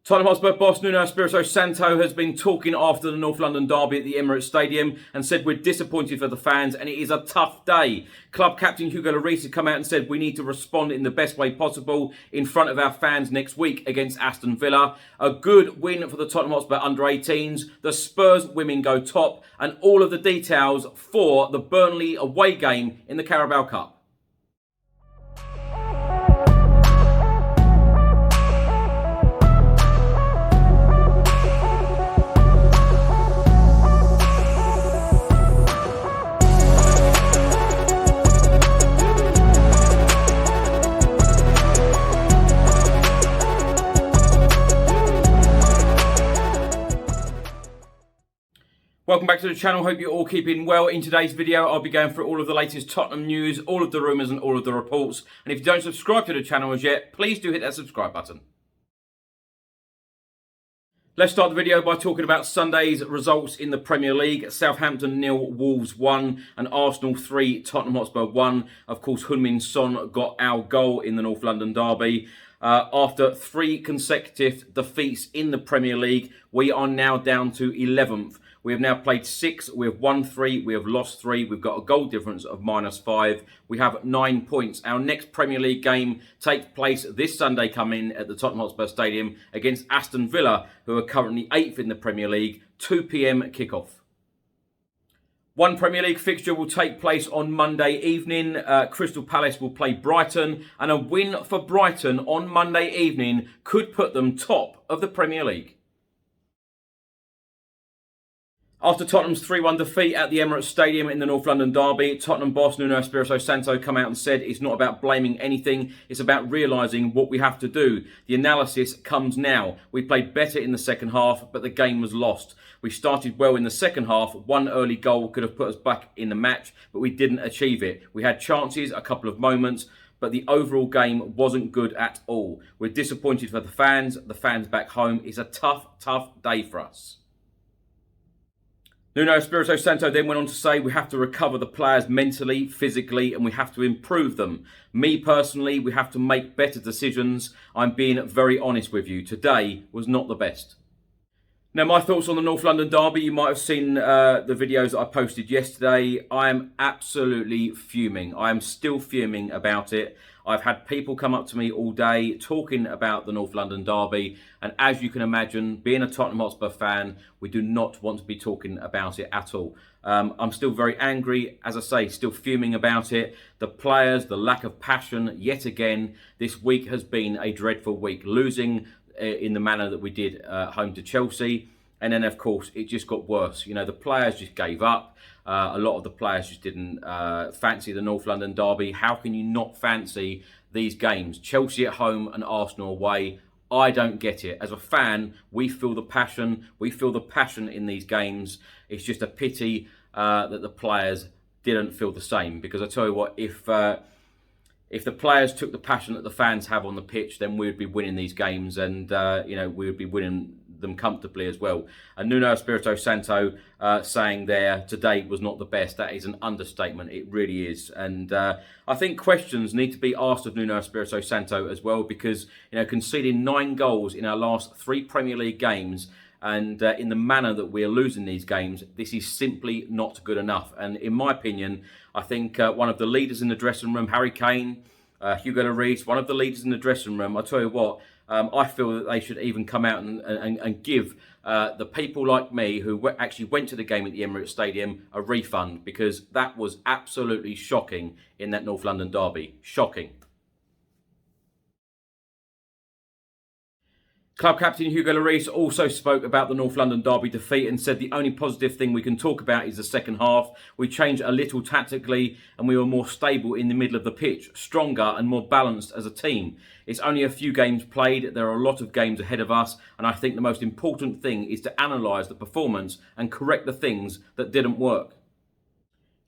Tottenham Hotspur boss Nuno Espirito Santo has been talking after the North London derby at the Emirates Stadium and said we're disappointed for the fans and it is a tough day. Club captain Hugo has come out and said we need to respond in the best way possible in front of our fans next week against Aston Villa. A good win for the Tottenham Hotspur under-18s. The Spurs women go top and all of the details for the Burnley away game in the Carabao Cup. Welcome back to the channel, hope you're all keeping well. In today's video, I'll be going through all of the latest Tottenham news, all of the rumours and all of the reports. And if you don't subscribe to the channel as yet, please do hit that subscribe button. Let's start the video by talking about Sunday's results in the Premier League. Southampton 0, Wolves 1 and Arsenal 3, Tottenham Hotspur 1. Of course, Heung-min Son got our goal in the North London derby. After 3 consecutive defeats in the Premier League, we are now down to 11th. We have now played 6, we have won 3, we have lost 3, we've got a goal difference of -5. We have 9 points. Our next Premier League game takes place this Sunday coming at the Tottenham Hotspur Stadium against Aston Villa, who are currently 8th in the Premier League, 2 p.m. kickoff. One Premier League fixture will take place on Monday evening. Crystal Palace will play Brighton, and a win for Brighton on Monday evening could put them top of the Premier League. After Tottenham's 3-1 defeat at the Emirates Stadium in the North London derby, Tottenham boss Nuno Espirito Santo come out and said it's not about blaming anything, it's about realising what we have to do. The analysis comes now. We played better in the second half, but the game was lost. We started well in the second half. One early goal could have put us back in the match, but we didn't achieve it. We had chances, a couple of moments, but the overall game wasn't good at all. We're disappointed for the fans back home. It's a tough day for us. Nuno Espirito Santo then went on to say we have to recover the players mentally, physically, and we have to improve them. Me personally, we have to make better decisions. I'm being very honest with you. Today was not the best. Now, my thoughts on the North London derby, you might have seen the videos that I posted yesterday. I am absolutely fuming. I am still fuming about it. I've had people come up to me all day talking about the North London derby. And as you can imagine, being a Tottenham Hotspur fan, we do not want to be talking about it at all. I'm still very angry, as I say, still fuming about it. The players, the lack of passion, yet again, this week has been a dreadful week. Losing in the manner that we did home to Chelsea. And then, of course, it just got worse. You know, the players just gave up. A lot of the players just didn't fancy the North London derby. How can you not fancy these games? Chelsea at home and Arsenal away. I don't get it. As a fan, we feel the passion. We feel the passion in these games. It's just a pity that the players didn't feel the same. Because I tell you what, if the players took the passion that the fans have on the pitch, then we would be winning these games, and we would be winning them comfortably as well. And Nuno Espirito Santo saying there today was not the best. That is an understatement. It really is. And I think questions need to be asked of Nuno Espirito Santo as well, because conceding 9 goals in our last 3 Premier League games, and in the manner that we're losing these games, this is simply not good enough. And in my opinion, I think one of the leaders in the dressing room, Harry Kane, Hugo Lloris, one of the leaders in the dressing room, I tell you what, I feel that they should even come out and give the people like me who actually went to the game at the Emirates Stadium a refund, because that was absolutely shocking in that North London derby. Shocking. Club captain Hugo Lloris also spoke about the North London derby defeat and said the only positive thing we can talk about is the second half. We changed a little tactically and we were more stable in the middle of the pitch, stronger and more balanced as a team. It's only a few games played, there are a lot of games ahead of us, and I think the most important thing is to analyse the performance and correct the things that didn't work.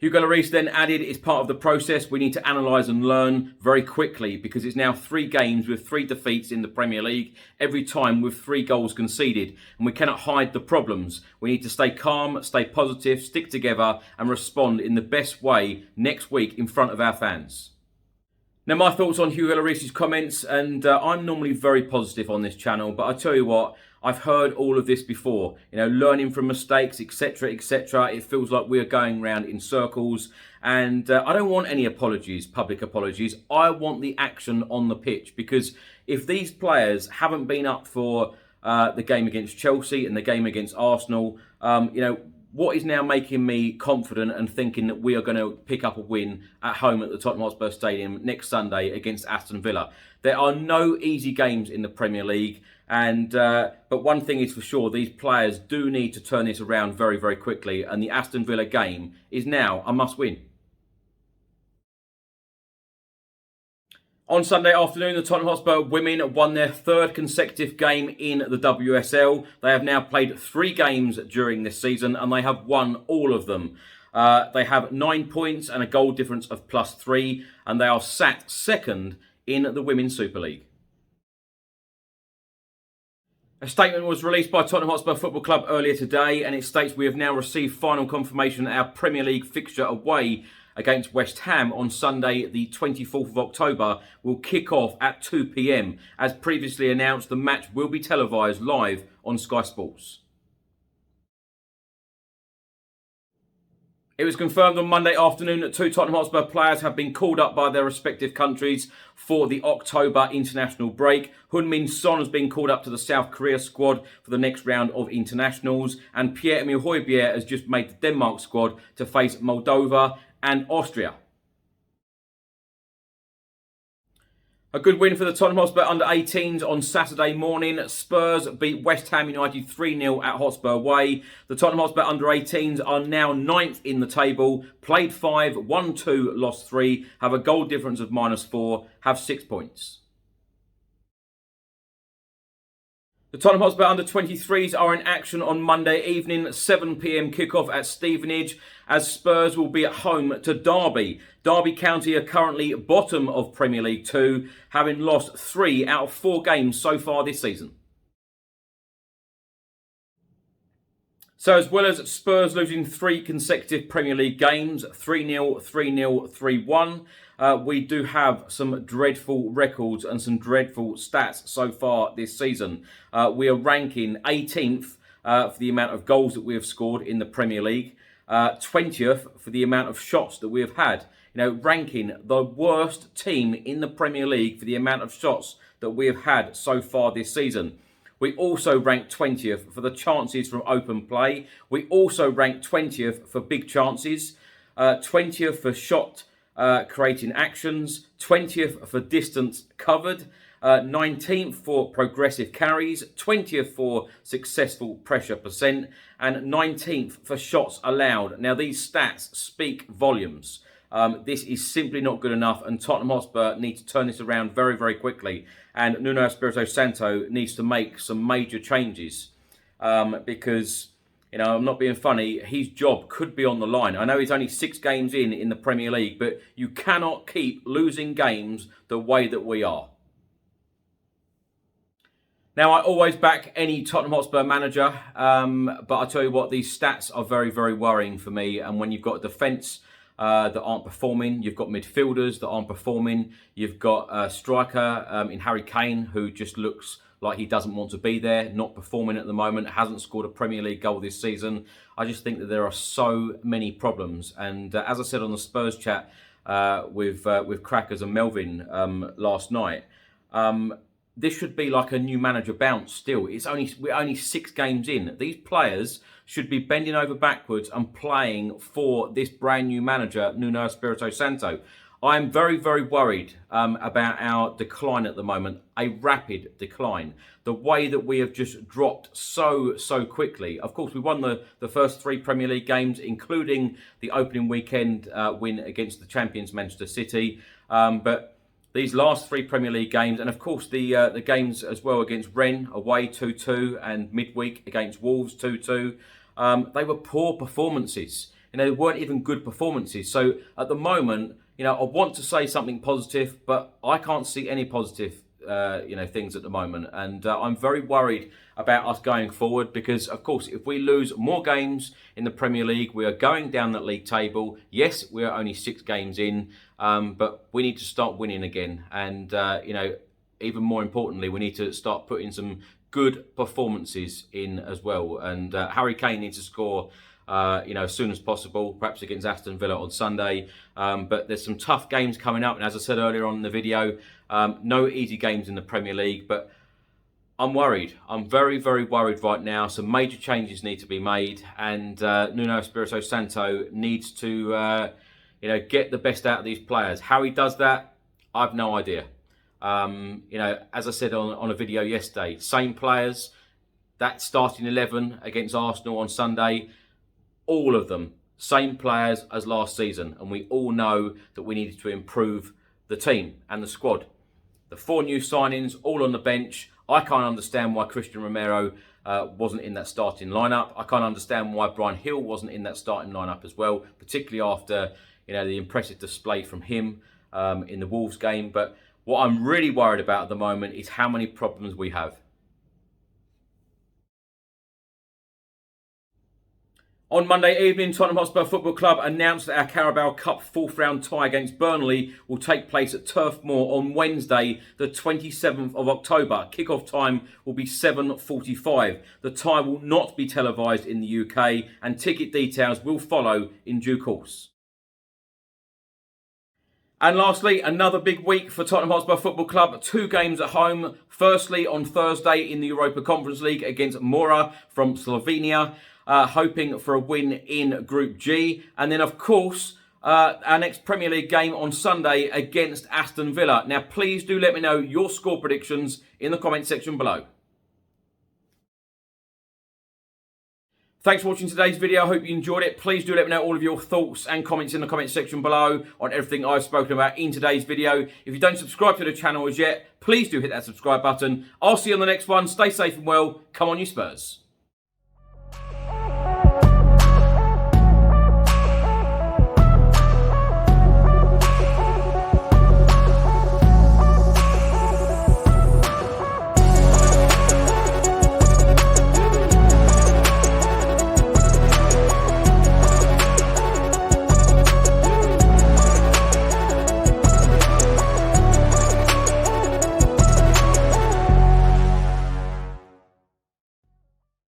Hugo Lloris then added, it's part of the process. We need to analyse and learn very quickly, because it's now 3 games with 3 defeats in the Premier League, every time with 3 goals conceded, and we cannot hide the problems. We need to stay calm, stay positive, stick together and respond in the best way next week in front of our fans. Now, my thoughts on Hugo Lloris's comments, and I'm normally very positive on this channel, but I tell you what, I've heard all of this before. Learning from mistakes, etc., etc. It feels like we're going round in circles, and I don't want any apologies, public apologies. I want the action on the pitch, because if these players haven't been up for the game against Chelsea and the game against Arsenal, what is now making me confident and thinking that we are going to pick up a win at home at the Tottenham Hotspur Stadium next Sunday against Aston Villa? There are no easy games in the Premier League, and but one thing is for sure, these players do need to turn this around very, very quickly, and the Aston Villa game is now a must-win. On Sunday afternoon, the Tottenham Hotspur women won their third consecutive game in the WSL. They have now played 3 games during this season, and they have won all of them. They have 9 points and a goal difference of +3, and they are sat second in the Women's Super League. A statement was released by Tottenham Hotspur Football Club earlier today, and it states, "We have now received final confirmation that our Premier League fixture away against West Ham on Sunday the 24th of October will kick off at 2 p.m. As previously announced, the match will be televised live on Sky Sports." It was confirmed on Monday afternoon that 2 Tottenham Hotspur players have been called up by their respective countries for the October international break. Heung-min Son has been called up to the South Korea squad for the next round of internationals, and Pierre-Emile Højbjerg has just made the Denmark squad to face Moldova and Austria. A good win for the Tottenham Hotspur under-18s on Saturday morning. Spurs beat West Ham United 3-0 at Hotspur Way. The Tottenham Hotspur under-18s are now 9th in the table. Played 5, won 2, lost 3, have a goal difference of -4, have 6 points. The Tottenham Hotspur under-23s are in action on Monday evening, 7 p.m. kickoff at Stevenage, as Spurs will be at home to Derby. Derby County are currently bottom of Premier League 2, having lost 3 out of 4 games so far this season. So as well as Spurs losing 3 consecutive Premier League games, 3-0, 3-0, 3-1, we do have some dreadful records and some dreadful stats so far this season. We are ranking 18th for the amount of goals that we have scored in the Premier League, 20th for the amount of shots that we have had. Ranking the worst team in the Premier League for the amount of shots that we have had so far this season. We also rank 20th for the chances from open play. We also rank 20th for big chances, 20th for shot creating actions, 20th for distance covered, 19th for progressive carries, 20th for successful pressure percent, and 19th for shots allowed. Now, these stats speak volumes. This is simply not good enough, and Tottenham Hotspur need to turn this around very, very quickly. And Nuno Espirito Santo needs to make some major changes because, I'm not being funny, his job could be on the line. I know he's only 6 games in the Premier League, but you cannot keep losing games the way that we are. Now, I always back any Tottenham Hotspur manager, but I tell you what, these stats are very, very worrying for me. And when you've got a defence that aren't performing, you've got midfielders that aren't performing, you've got a striker in Harry Kane who just looks like he doesn't want to be there, not performing at the moment, hasn't scored a Premier League goal this season. I just think that there are so many problems. And as I said on the Spurs chat with Crackers and Melvin last night, this should be like a new manager bounce still. We're only 6 games in. These players should be bending over backwards and playing for this brand new manager, Nuno Espirito Santo. I'm very, very worried about our decline at the moment, a rapid decline. The way that we have just dropped so quickly. Of course, we won the first 3 Premier League games, including the opening weekend win against the champions Manchester City. But these last 3 Premier League games, and of course the games as well against Rennes away 2-2 and midweek against Wolves 2-2, they were poor performances. They weren't even good performances. So at the moment, I want to say something positive, but I can't see any positive things at the moment, and I'm very worried about us going forward because, of course, if we lose more games in the Premier League, we are going down that league table. Yes, we are only 6 games in, but we need to start winning again, and even more importantly, we need to start putting some good performances in as well. And Harry Kane needs to score as soon as possible, perhaps against Aston Villa on Sunday. But there's some tough games coming up. And as I said earlier on in the video, no easy games in the Premier League. But I'm worried. I'm very, very worried right now. Some major changes need to be made. And Nuno Espirito Santo needs to, get the best out of these players. How he does that, I've no idea. As I said on a video yesterday, same players, that starting 11 against Arsenal on Sunday, all of them, same players as last season. And we all know that we needed to improve the team and the squad. The 4 new signings, all on the bench. I can't understand why Christian Romero wasn't in that starting lineup. I can't understand why Brian Hill wasn't in that starting lineup as well, particularly after the impressive display from him in the Wolves game. But what I'm really worried about at the moment is how many problems we have. On Monday evening, Tottenham Hotspur Football Club announced that our Carabao Cup 4th round tie against Burnley will take place at Turf Moor on Wednesday, the 27th of October. Kick-off time will be 7:45. The tie will not be televised in the UK, and ticket details will follow in due course. And lastly, another big week for Tottenham Hotspur Football Club. 2 games at home. Firstly, on Thursday in the Europa Conference League against Mora from Slovenia, hoping for a win in Group G. And then, of course, our next Premier League game on Sunday against Aston Villa. Now, please do let me know your score predictions in the comment section below. Thanks for watching today's video. I hope you enjoyed it. Please do let me know all of your thoughts and comments in the comment section below on everything I've spoken about in today's video. If you don't subscribe to the channel as yet, please do hit that subscribe button. I'll see you on the next one. Stay safe and well. Come on, you Spurs.